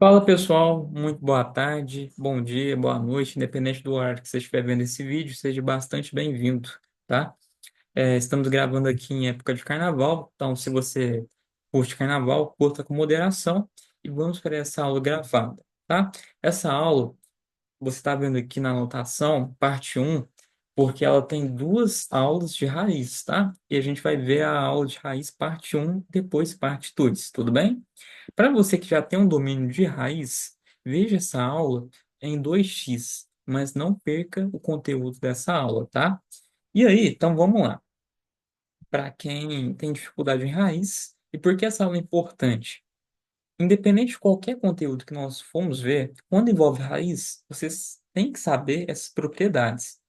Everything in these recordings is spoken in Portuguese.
Fala pessoal, muito boa tarde, bom dia, boa noite, independente do horário que você estiver vendo esse vídeo, seja bastante bem-vindo, tá? Estamos gravando aqui em época de carnaval, então se você curte carnaval, curta com moderação e vamos para essa aula gravada, tá? Essa aula você está vendo aqui na anotação, parte um, porque ela tem duas aulas de raiz, tá? E a gente vai ver a aula de raiz parte um, depois parte 2, tudo bem? Para você que já tem um domínio de raiz, veja essa aula em 2x, mas não perca o conteúdo dessa aula, tá? E aí, então vamos lá. Para quem tem dificuldade em raiz, e por que essa aula é importante? Independente de qualquer conteúdo que nós formos ver, quando envolve raiz, vocês têm que saber essas propriedades.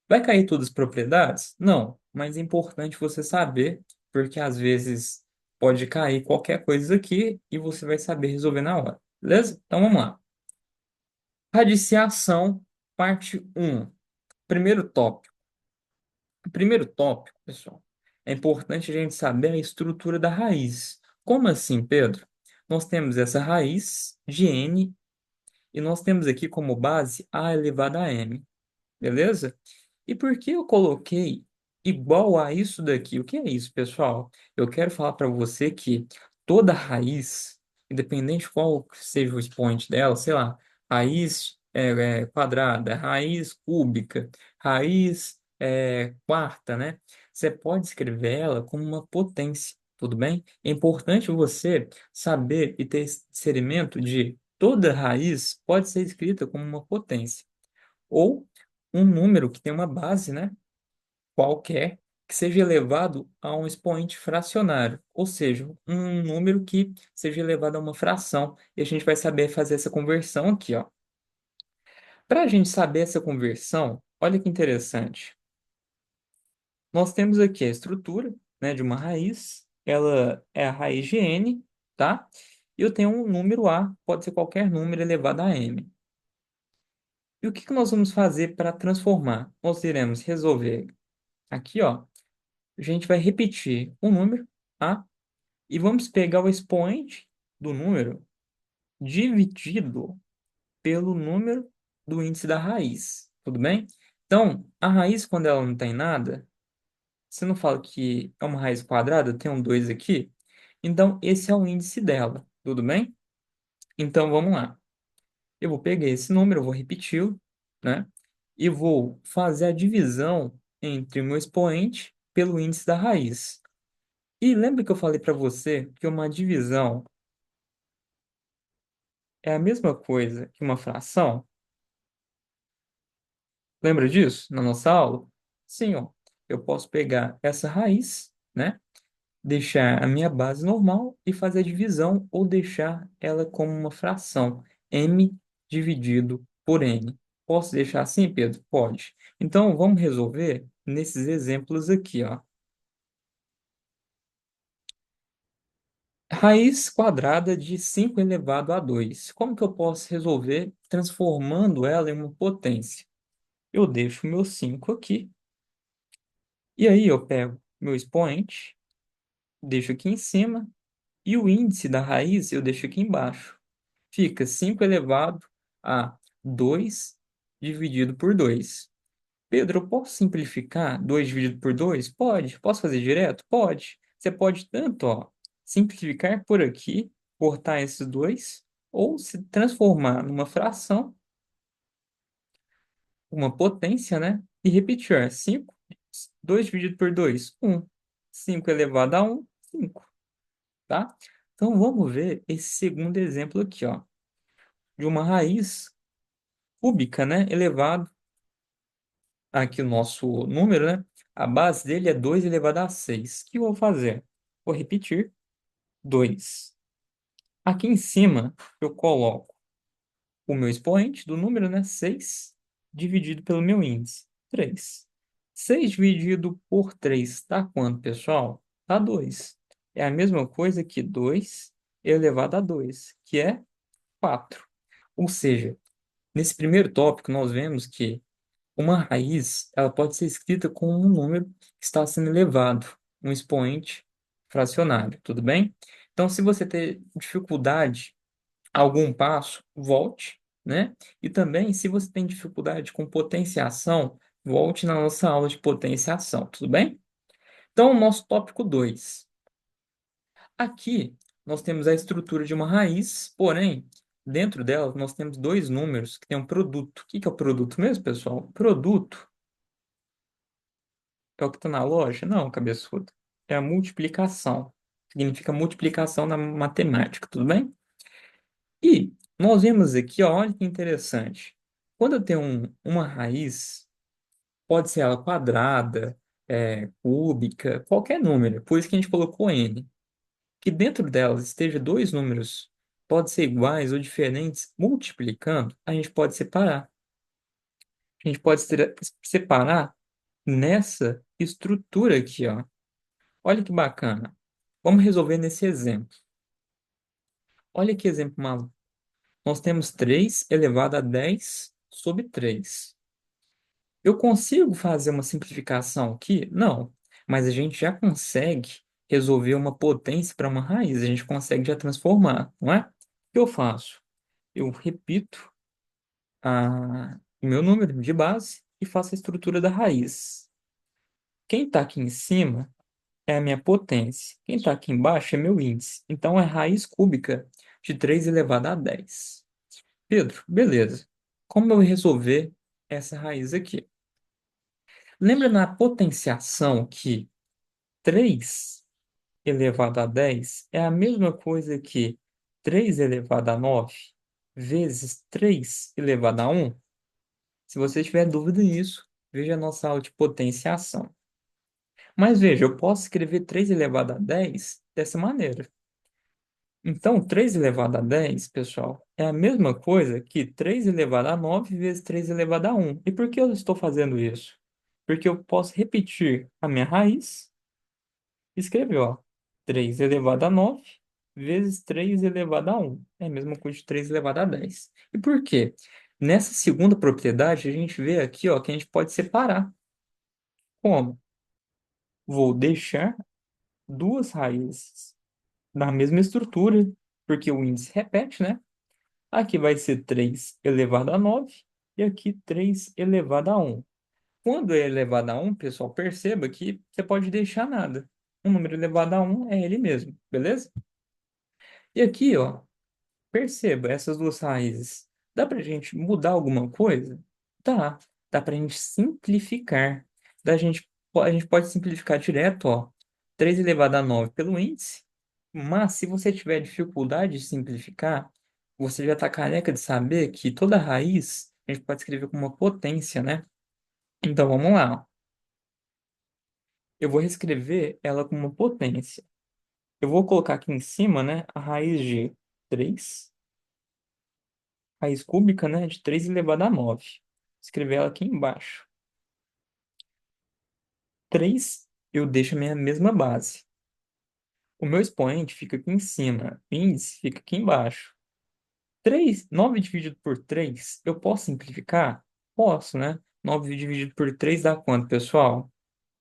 Vai cair todas as propriedades? Não, mas é importante você saber, porque às vezes pode cair qualquer coisa aqui e você vai saber resolver na hora. Beleza? Então vamos lá. Radiciação, parte um. Primeiro tópico. O primeiro tópico, pessoal, é importante a gente saber a estrutura da raiz. Como assim, Pedro? Nós temos essa raiz de n e nós temos aqui como base a elevado a m. Beleza? E por que eu coloquei igual a isso daqui? O que é isso, pessoal? Eu quero falar para você que toda raiz, independente qual que seja o expoente dela, sei lá, raiz quadrada, raiz cúbica, raiz quarta, né? Você pode escrever ela como uma potência, tudo bem? É importante você saber e ter esse discernimento de toda raiz pode ser escrita como uma potência ou um número que tem uma base, né, qualquer, que seja elevado a um expoente fracionário, ou seja, um número que seja elevado a uma fração. E a gente vai saber fazer essa conversão aqui, ó. Para a gente saber essa conversão, olha que interessante. Nós temos aqui a estrutura, né, de uma raiz. Ela é a raiz de n, tá? E eu tenho um número a, pode ser qualquer número elevado a m. E o que que nós vamos fazer para transformar? Nós iremos resolver aqui, ó, a gente vai repetir o número A e vamos pegar o expoente do número dividido pelo número do índice da raiz. Tudo bem? Então, a raiz, quando ela não tem nada, você não fala que é uma raiz quadrada, tem um 2 aqui? Então, esse é o índice dela. Tudo bem? Então, vamos lá. Eu vou pegar esse número, eu vou repeti-lo, né? E vou fazer a divisão entre o meu expoente pelo índice da raiz. E lembra que eu falei para você que uma divisão é a mesma coisa que uma fração? Lembra disso na nossa aula? Sim, ó. Eu posso pegar essa raiz, né? Deixar a minha base normal e fazer a divisão ou deixar ela como uma fração, m dividido por n. Posso deixar assim, Pedro? Pode. Então, vamos resolver nesses exemplos aqui, ó. Raiz quadrada de 5 elevado a 2. Como que eu posso resolver transformando ela em uma potência? Eu deixo o meu 5 aqui, e aí eu pego meu expoente, deixo aqui em cima, e o índice da raiz eu deixo aqui embaixo. Fica 5 elevado a 2 dividido por 2. Pedro, eu posso simplificar 2 dividido por 2? Pode. Posso fazer direto? Pode. Você pode tanto, ó, simplificar por aqui, cortar esses dois, ou se transformar numa fração, uma potência, né? E repetir, ó, 5, 2 dividido por 2, 1. 5 elevado a 1, 5, tá? Então vamos ver esse segundo exemplo aqui, ó, de uma raiz cúbica, né? Elevado aqui o nosso número, né? A base dele é 2 elevado a 6. O que eu vou fazer? Vou repetir 2. Aqui em cima, eu coloco o meu expoente do número, né? 6 dividido pelo meu índice, 3. 6 dividido por 3 dá quanto, pessoal? Dá 2. É a mesma coisa que 2 elevado a 2, que é 4. Ou seja, nesse primeiro tópico, nós vemos que uma raiz, ela pode ser escrita como um número que está sendo elevado, um expoente fracionário, tudo bem? Então, se você ter dificuldade algum passo, volte, né? E também, se você tem dificuldade com potenciação, volte na nossa aula de potenciação, tudo bem? Então, nosso tópico 2. Aqui, nós temos a estrutura de uma raiz, porém, dentro dela, nós temos dois números que têm um produto. O que que é o produto mesmo, pessoal? Produto é o que está na loja? Não, cabeçudo. É a multiplicação. Significa multiplicação na matemática, tudo bem? E nós vemos aqui, ó, olha que interessante. Quando eu tenho uma raiz, pode ser ela quadrada, cúbica, qualquer número. Por isso que a gente colocou n. Que dentro delas esteja dois números, pode ser iguais ou diferentes, multiplicando, a gente pode separar. A gente pode separar nessa estrutura aqui, ó. Olha que bacana. Vamos resolver nesse exemplo. Olha que exemplo maluco. Nós temos 3 elevado a 10 sobre 3. Eu consigo fazer uma simplificação aqui? Não. Mas a gente já consegue resolver uma potência para uma raiz. A gente consegue já transformar, não é? O que eu faço? Eu repito o meu número de base e faço a estrutura da raiz. Quem está aqui em cima é a minha potência. Quem está aqui embaixo é meu índice. Então, é raiz cúbica de 3 elevado a 10. Pedro, beleza. Como eu resolver essa raiz aqui? Lembra na potenciação que 3 elevado a 10 é a mesma coisa que 3 elevado a 9 vezes 3 elevado a 1? Se você tiver dúvida nisso, veja a nossa aula de potenciação. Mas veja, eu posso escrever 3 elevado a 10 dessa maneira. Então, 3 elevado a 10, pessoal, é a mesma coisa que 3 elevado a 9 vezes 3 elevado a 1. E por que eu estou fazendo isso? Porque eu posso repetir a minha raiz e escrever, ó, 3 elevado a 9 vezes 3 elevado a 1. É a mesma coisa de 3 elevado a 10. E por quê? Nessa segunda propriedade, a gente vê aqui, ó, que a gente pode separar. Como? Vou deixar duas raízes na mesma estrutura, porque o índice repete, né? Aqui vai ser 3 elevado a 9 e aqui 3 elevado a 1. Quando é elevado a 1, pessoal, perceba que você pode deixar nada. Um número elevado a 1 é ele mesmo, beleza? E aqui, ó, perceba essas duas raízes. Dá para a gente mudar alguma coisa? Dá. Dá para a gente simplificar. A gente pode simplificar direto, ó. 3 elevado a 9 pelo índice. Mas se você tiver dificuldade de simplificar, você já está careca de saber que toda raiz a gente pode escrever como uma potência, né? Então vamos lá, ó. Eu vou reescrever ela como uma potência. Eu vou colocar aqui em cima, né, a raiz de 3, raiz cúbica, né, de 3 elevado a 9. Escrever ela aqui embaixo. 3, eu deixo a minha mesma base. O meu expoente fica aqui em cima, o índice fica aqui embaixo. 3, 9 dividido por 3, eu posso simplificar? Posso, né? 9 dividido por 3 dá quanto, pessoal?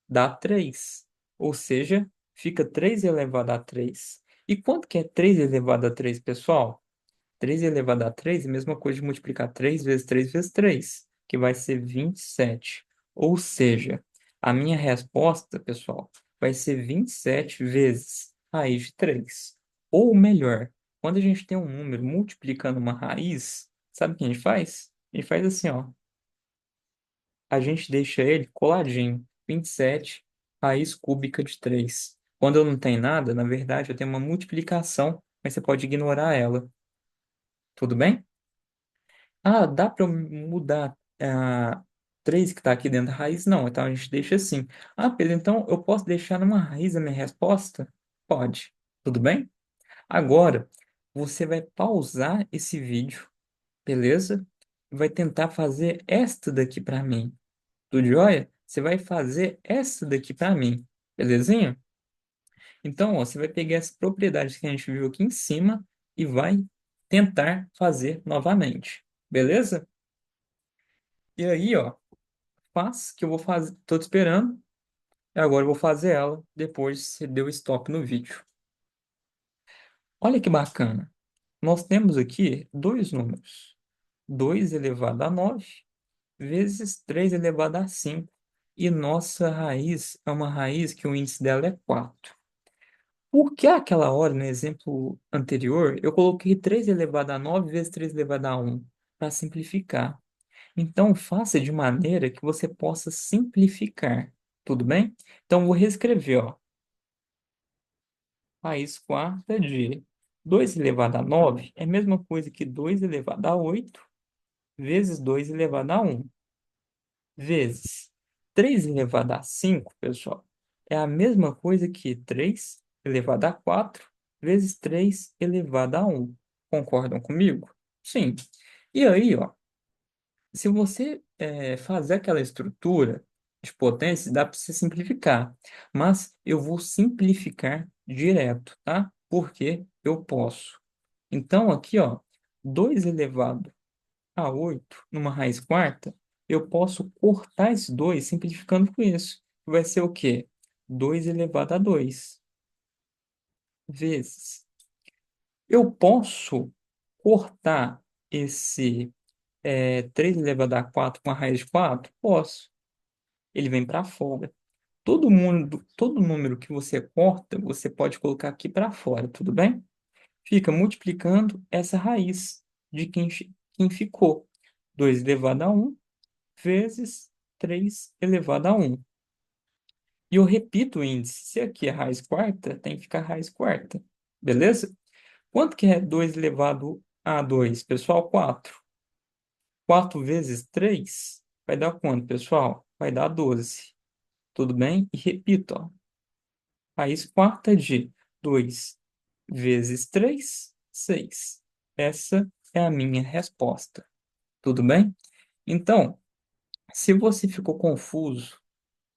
Dá 3. Ou seja, fica 3 elevado a 3. E quanto que é 3 elevado a 3, pessoal? 3 elevado a 3 é a mesma coisa de multiplicar 3 vezes 3 vezes 3, que vai ser 27. Ou seja, a minha resposta, pessoal, vai ser 27 vezes raiz de 3. Ou melhor, quando a gente tem um número multiplicando uma raiz, sabe o que a gente faz? A gente faz assim, ó. A gente deixa ele coladinho. 27 raiz cúbica de 3. Quando eu não tenho nada, na verdade, eu tenho uma multiplicação, mas você pode ignorar ela. Tudo bem? Ah, dá para eu mudar a 3 que está aqui dentro da raiz? Não, então a gente deixa assim. Ah, Pedro, então eu posso deixar numa raiz a minha resposta? Pode. Tudo bem? Agora, você vai pausar esse vídeo, beleza? Vai tentar fazer esta daqui para mim. Tudo jóia? Você vai fazer essa daqui para mim, belezinha? Então, ó, você vai pegar essa propriedade que a gente viu aqui em cima e vai tentar fazer novamente, beleza? E aí, ó, faz que eu vou fazer. Tô te esperando. E agora eu vou fazer ela depois você deu stop no vídeo. Olha que bacana. Nós temos aqui dois números. 2 elevado a 9 vezes 3 elevado a 5. E nossa raiz é uma raiz que o índice dela é 4. Por que aquela hora, no exemplo anterior, eu coloquei 3 elevado a 9 vezes 3 elevado a 1 para simplificar? Então, faça de maneira que você possa simplificar, tudo bem? Então, vou reescrever, ó. Raiz quarta de 2 elevado a 9 é a mesma coisa que 2 elevado a 8 vezes 2 elevado a 1 vezes 3 elevado a 5, pessoal, é a mesma coisa que 3 elevado a 4 vezes 3 elevado a 1. Concordam comigo? Sim. E aí, ó, se você fazer aquela estrutura de potências, dá para você simplificar. Mas eu vou simplificar direto, tá? Porque eu posso. Então, aqui, ó, 2 elevado a 8 numa raiz quarta, eu posso cortar esse 2 simplificando com isso. Vai ser o quê? 2 elevado a 2 vezes. Eu posso cortar esse 3 elevado a 4 com a raiz de 4? Posso. Ele vem para fora. Todo número que você corta, você pode colocar aqui para fora, tudo bem? Fica multiplicando essa raiz de quem ficou. 2 elevado a 1 vezes 3 elevado a 1. E eu repito o índice. Se aqui é raiz quarta, tem que ficar raiz quarta. Beleza? Quanto que é 2 elevado a 2, pessoal? 4. 4 vezes 3 vai dar quanto, pessoal? Vai dar 12. Tudo bem? E repito, ó. Raiz quarta de 2 vezes 3, 6. Essa é a minha resposta. Tudo bem? Então, se você ficou confuso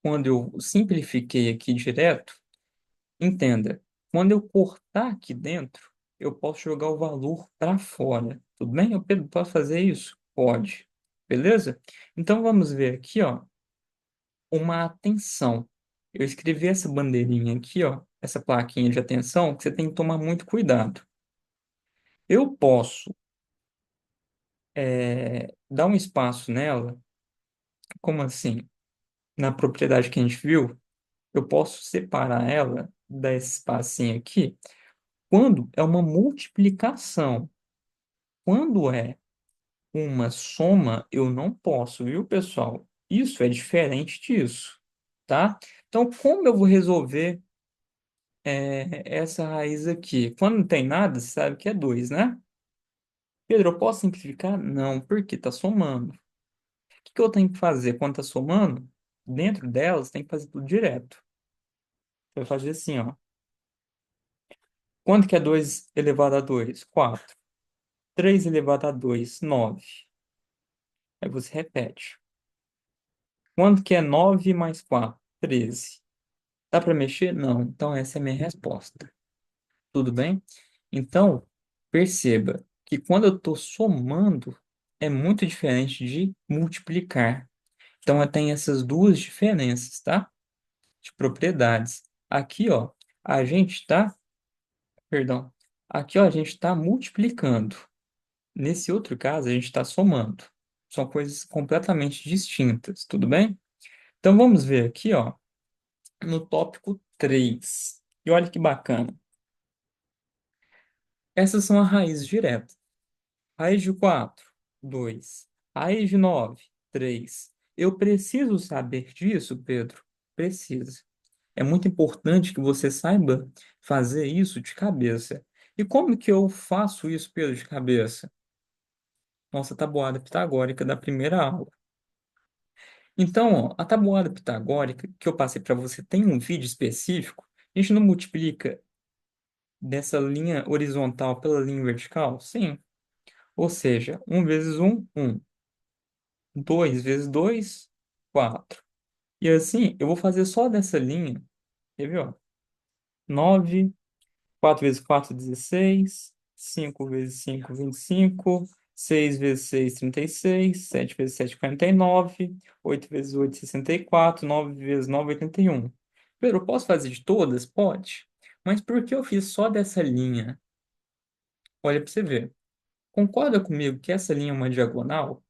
quando eu simplifiquei aqui direto, entenda, quando eu cortar aqui dentro, eu posso jogar o valor para fora. Tudo bem? Eu, Pedro, posso fazer isso? Pode. Beleza? Então vamos ver aqui, ó, uma atenção. Eu escrevi essa bandeirinha aqui, ó, essa plaquinha de atenção, que você tem que tomar muito cuidado. Eu posso dar um espaço nela, como assim? Na propriedade que a gente viu, eu posso separar ela desse espacinho aqui quando é uma multiplicação. Quando é uma soma, eu não posso, viu, pessoal? Isso é diferente disso, tá? Então, como eu vou resolver essa raiz aqui? Quando não tem nada, você sabe que é 2, né? Pedro, eu posso simplificar? Não, porque está somando. O que eu tenho que fazer quando está somando? Dentro delas, tem que fazer tudo direto. Você vai fazer assim, ó. Quanto que é 2 elevado a 2? 4. 3 elevado a 2, 9. Aí você repete. Quanto que é 9 mais 4? 13. Dá para mexer? Não. Então, essa é a minha resposta. Tudo bem? Então, perceba que quando eu estou somando, é muito diferente de multiplicar. Então, eu tenho essas duas diferenças, tá? De propriedades. Aqui, ó, a gente está, perdão, aqui, ó, a gente está multiplicando. Nesse outro caso, a gente está somando. São coisas completamente distintas, tudo bem? Então, vamos ver aqui, ó, no tópico 3. E olha que bacana. Essas são as raízes diretas. Raiz de 4, 2. Raiz de 9, 3. Eu preciso saber disso, Pedro? Precisa. É muito importante que você saiba fazer isso de cabeça. E como que eu faço isso, Pedro, de cabeça? Nossa tabuada pitagórica da primeira aula. Então, ó, a tabuada pitagórica que eu passei para você tem um vídeo específico. A gente não multiplica dessa linha horizontal pela linha vertical? Sim. Ou seja, um vezes um, 1. 2 vezes 2, 4. E assim, eu vou fazer só dessa linha. Quer ver, ó? 9, 4 vezes 4, 16. 5 vezes 5, 25. 6 vezes 6, 36. 7 vezes 7, 49. 8 vezes 8, 64. 9 vezes 9, 81. Pedro, eu posso fazer de todas? Pode. Mas por que eu fiz só dessa linha? Olha para você ver. Concorda comigo que essa linha é uma diagonal?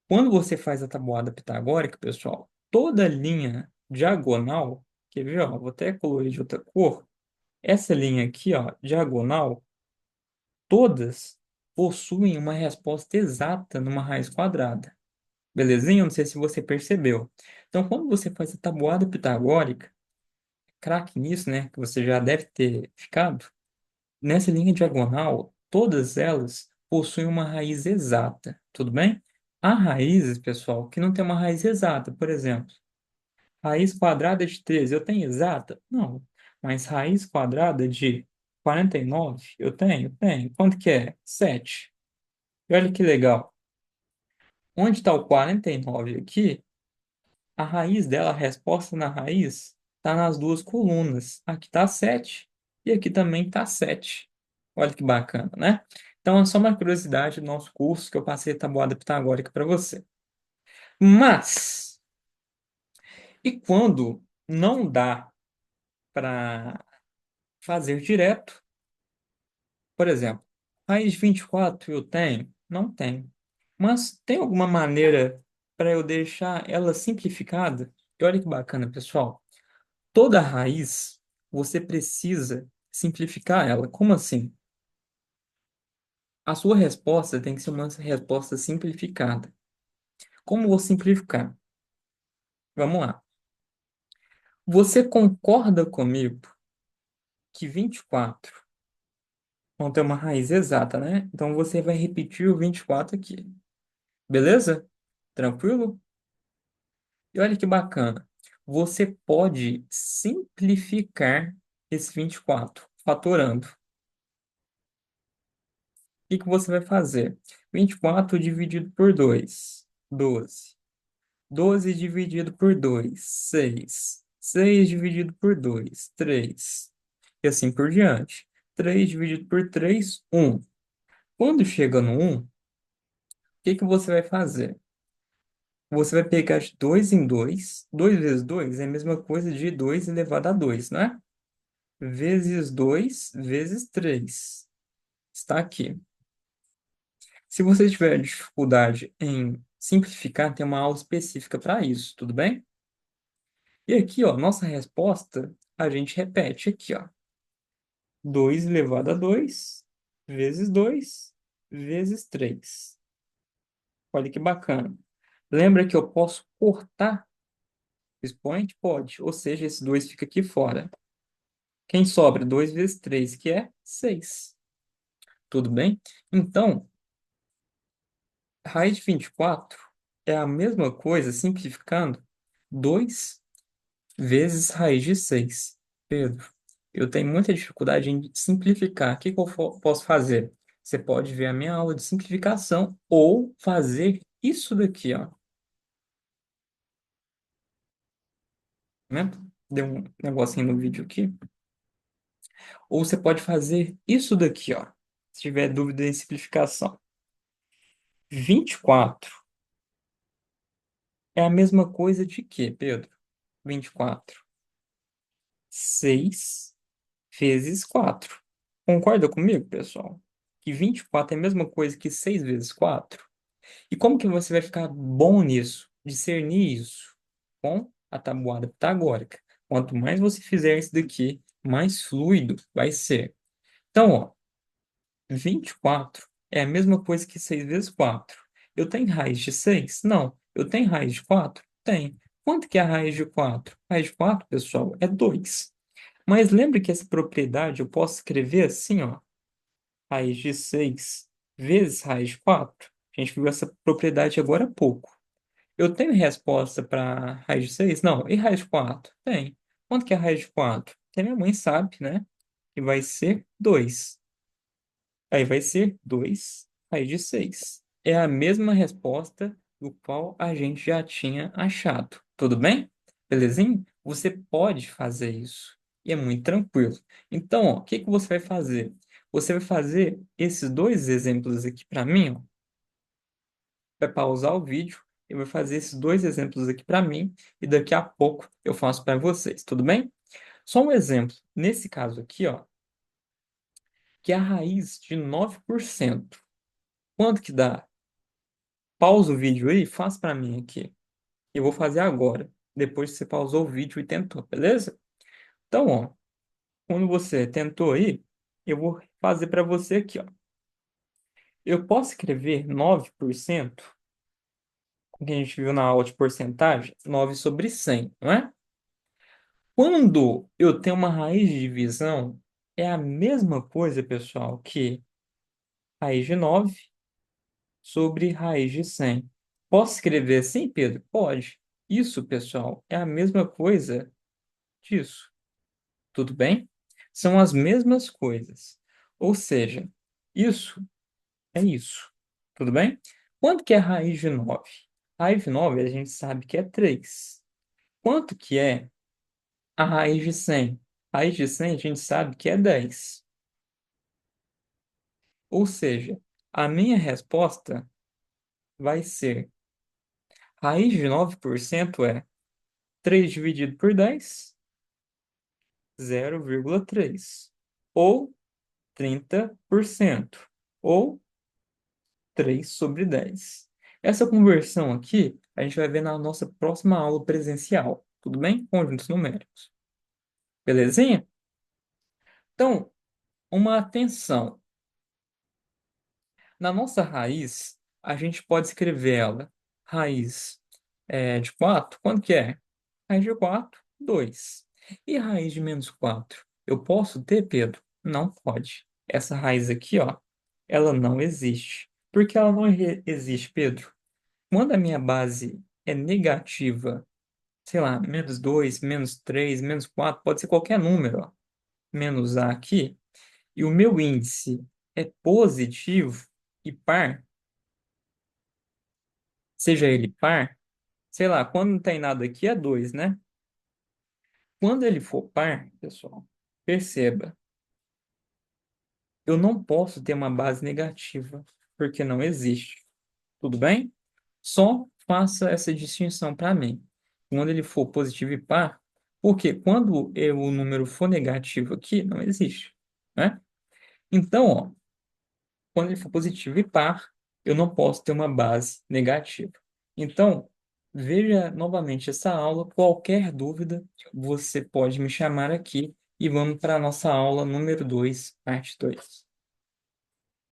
Quando você faz a tabuada pitagórica, pessoal, toda linha diagonal, quer ver, ó, vou até colorir de outra cor, essa linha aqui, ó, diagonal, todas possuem uma resposta exata numa raiz quadrada. Belezinha? Não sei se você percebeu. Então, quando você faz a tabuada pitagórica, craque nisso, né, que você já deve ter ficado, nessa linha diagonal, todas elas possuem uma raiz exata, tudo bem? Há raízes, pessoal, que não tem uma raiz exata. Por exemplo, raiz quadrada de 13, eu tenho exata? Não. Mas raiz quadrada de 49, eu tenho? Tenho. Quanto que é? 7. E olha que legal. Onde está o 49 aqui? A raiz dela, a resposta na raiz, está nas duas colunas. Aqui está 7 e aqui também está 7. Olha que bacana, né? Então, é só uma curiosidade do nosso curso que eu passei a tabuada pitagórica para você. Mas, e quando não dá para fazer direto? Por exemplo, raiz de 24 eu tenho? Não tenho. Mas tem alguma maneira para eu deixar ela simplificada? E olha que bacana, pessoal. Toda raiz, você precisa simplificar ela. Como assim? A sua resposta tem que ser uma resposta simplificada. Como vou simplificar? Vamos lá. Você concorda comigo que 24 vão ter uma raiz exata, né? Então você vai repetir o 24 aqui. Beleza? Tranquilo? E olha que bacana. Você pode simplificar esse 24 fatorando. Que você vai fazer? 24 dividido por 2, 12. 12 dividido por 2, 6. 6 dividido por 2, 3. E assim por diante. 3 dividido por 3, 1. Quando chega no 1, o que você vai fazer? Você vai pegar de 2 em 2. 2 vezes 2 é a mesma coisa de 2 elevado a 2, né? Vezes 2 vezes 3. Está aqui. Se você tiver dificuldade em simplificar, tem uma aula específica para isso, tudo bem? E aqui, ó, nossa resposta, a gente repete aqui, ó. 2 elevado a 2 vezes 2 vezes 3. Olha que bacana. Lembra que eu posso cortar o expoente? Pode. Ou seja, esse 2 fica aqui fora. Quem sobra? 2 vezes 3, que é 6. Tudo bem? Então, raiz de 24 é a mesma coisa, simplificando, 2 vezes raiz de 6. Pedro, eu tenho muita dificuldade em simplificar. O que que eu posso fazer? Você pode ver a minha aula de simplificação ou fazer isso daqui, ó. Né? Deu um negocinho no vídeo aqui. Ou você pode fazer isso daqui, ó. Se tiver dúvida em simplificação. 24 é a mesma coisa de quê, Pedro? 24. 6 vezes 4. Concorda comigo, pessoal? Que 24 é a mesma coisa que 6 vezes 4? E como que você vai ficar bom nisso? Discernir isso com a tabuada pitagórica. Quanto mais você fizer isso daqui, mais fluido vai ser. Então, ó, 24 é a mesma coisa que 6 vezes 4. Eu tenho raiz de 6? Não. Eu tenho raiz de 4? Tenho. Quanto que é a raiz de 4? A raiz de 4, pessoal, é 2. Mas lembre que essa propriedade eu posso escrever assim, ó, raiz de 6 vezes raiz de 4. A gente viu essa propriedade agora há pouco. Eu tenho resposta para raiz de 6? Não. E raiz de 4? Tem. Quanto que é a raiz de 4? Que a minha mãe sabe, né? Que vai ser 2. Aí vai ser 2 raiz de 6. É a mesma resposta do qual a gente já tinha achado. Tudo bem? Belezinha? Você pode fazer isso. E é muito tranquilo. Então, ó, o que que você vai fazer? Você vai fazer esses dois exemplos aqui para mim, ó. Vai pausar o vídeo e vai fazer esses dois exemplos aqui para mim. E daqui a pouco eu faço para vocês. Tudo bem? Só um exemplo. Nesse caso aqui, ó, que é a raiz de 9%. Quanto que dá? Pausa o vídeo aí, faz para mim aqui. Eu vou fazer agora, depois que você pausou o vídeo e tentou, beleza? Então, ó, quando você tentou aí, eu vou fazer para você aqui, ó. Eu posso escrever 9%, o que a gente viu na aula de porcentagem, 9 sobre 100, não é? Quando eu tenho uma raiz de divisão, é a mesma coisa, pessoal, que raiz de 9 sobre raiz de 100. Posso escrever assim, Pedro? Pode. Isso, pessoal, é a mesma coisa disso. Tudo bem? São as mesmas coisas. Ou seja, isso é isso. Tudo bem? Quanto que é a raiz de 9? Raiz de 9 a gente sabe que é 3. Quanto que é a raiz de 100? Raiz de 100 a gente sabe que é 10. Ou seja, a minha resposta vai ser raiz de 9% é 3 dividido por 10, 0,3. Ou 30%. Ou 3 sobre 10. Essa conversão aqui a gente vai ver na nossa próxima aula presencial. Tudo bem? Conjuntos numéricos. Belezinha? Então, uma atenção. Na nossa raiz, a gente pode escrever ela. Raiz de 4, quanto que é? Raiz de 4, 2. E raiz de menos 4? Eu posso ter, Pedro? Não pode. Essa raiz aqui, ó, ela não existe. Por que ela não existe, Pedro? Quando a minha base é negativa, sei lá, menos 2, menos 3, menos 4, pode ser qualquer número, ó, menos A aqui, e o meu índice é positivo e par, seja ele par, sei lá, quando não tem nada aqui é 2, né? Quando ele for par, pessoal, perceba, eu não posso ter uma base negativa, porque não existe. Tudo bem? Só faça essa distinção para mim. Quando ele for positivo e par, porque quando o número for negativo aqui, não existe, né? Então, ó, quando ele for positivo e par, eu não posso ter uma base negativa. Então, veja novamente essa aula. Qualquer dúvida, você pode me chamar aqui e vamos para a nossa aula número 2, parte 2.